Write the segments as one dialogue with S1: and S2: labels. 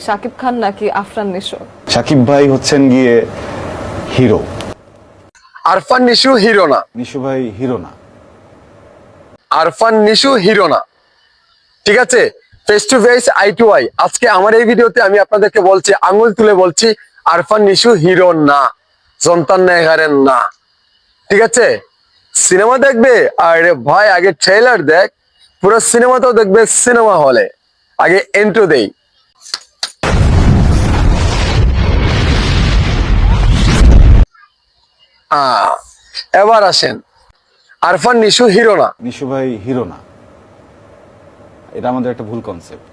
S1: শাকিব খান নাকি আফরান নিশো?
S2: শাকিব ভাই হচ্ছেন গিয়ে হিরো।
S3: আরফান নিশু হিরো না।
S2: নিশু ভাই হিরো না।
S3: আরফান নিশু হিরো না। ঠিক আছে, face to face, eye to eye. আজকে আমার এই ভিডিওতে আমি আপনাদেরকে বলছি, আঙুল তুলে বলছি, আরফান নিশু হিরো না, সন্তান নেগারেন না। ঠিক আছে, সিনেমা দেখবে, আরে ভাই আগে ট্রেলার দেখ, পুরো সিনেমাটাও দেখবে সিনেমা হলে। আগে এন্ট্রো দেই। এবার আসেন, আরফান নিশু হিরো না।
S2: নিশু ভাই হিরো না, এটা আমাদের একটা ভুল কনসেপ্ট।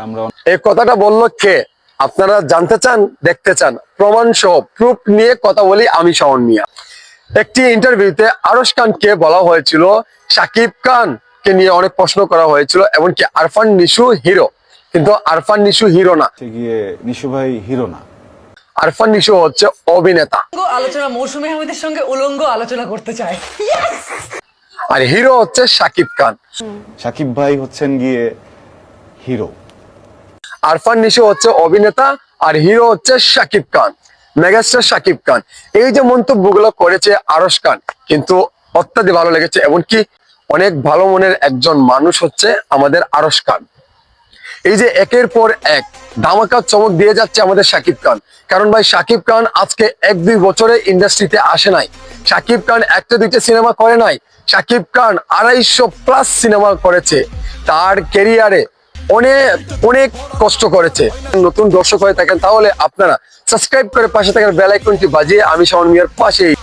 S2: আমরা
S3: এই কথাটা বললো কে? আপনারা জানতে চান, দেখতে চান, প্রমাণ সহ প্রুফ নিয়ে কথা বলি আমি, শাওন মিয়া। একটি ইন্টারভিউতে আরশ খানকে বলা হয়েছিল শাকিব খানকে নিয়ে অনেক প্রশ্ন করা হয়েছিল, এমনকি আরফান নিশু হিরো, কিন্তু আরফান নিশু হিরো না।
S2: হচ্ছে গিয়ে নিশু ভাই হিরো না।
S3: আরফান নিশু হচ্ছে অভিনেতা,
S4: আলোচনা মৌসুমী আহমেদের সঙ্গে উলঙ্গ আলোচনা করতে চাই।
S3: আর হিরো হচ্ছে শাকিব খান।
S2: শাকিব ভাই হচ্ছেন গিয়ে হিরো।
S3: আরফান নিশু হচ্ছে অভিনেতা, আর হিরো হচ্ছে শাকিব খান, মেগাস্টার শাকিব খান। এই যে মন্তব্যগুলো করেছে আরশ খান, কিন্তু অত্যাধিক ভালো লেগেছে, এমনকি অনেক ভালো মনের একজন মানুষ হচ্ছে আমাদের আরশ খান। এই যে একের পর এক ধামাকা চমক দিয়ে যাচ্ছে আমাদের শাকিব খান, কারণ ভাই শাকিব খান আজকে 1-2 বছরে ইন্ডাস্ট্রিতে আসে নাই। শাকিব খান 1-2টা সিনেমা করে নাই, শাকিব খান 250+ সিনেমা করেছে। তার ক্যারিয়ারে অনেক অনেক কষ্ট করেছে। নতুন দর্শক হয়ে থাকেন তাহলে আপনারা সাবস্ক্রাইব করে পাশে থাকার বেল আইকনটি বাজিয়ে আমি শাওন মিয়ার পাশেই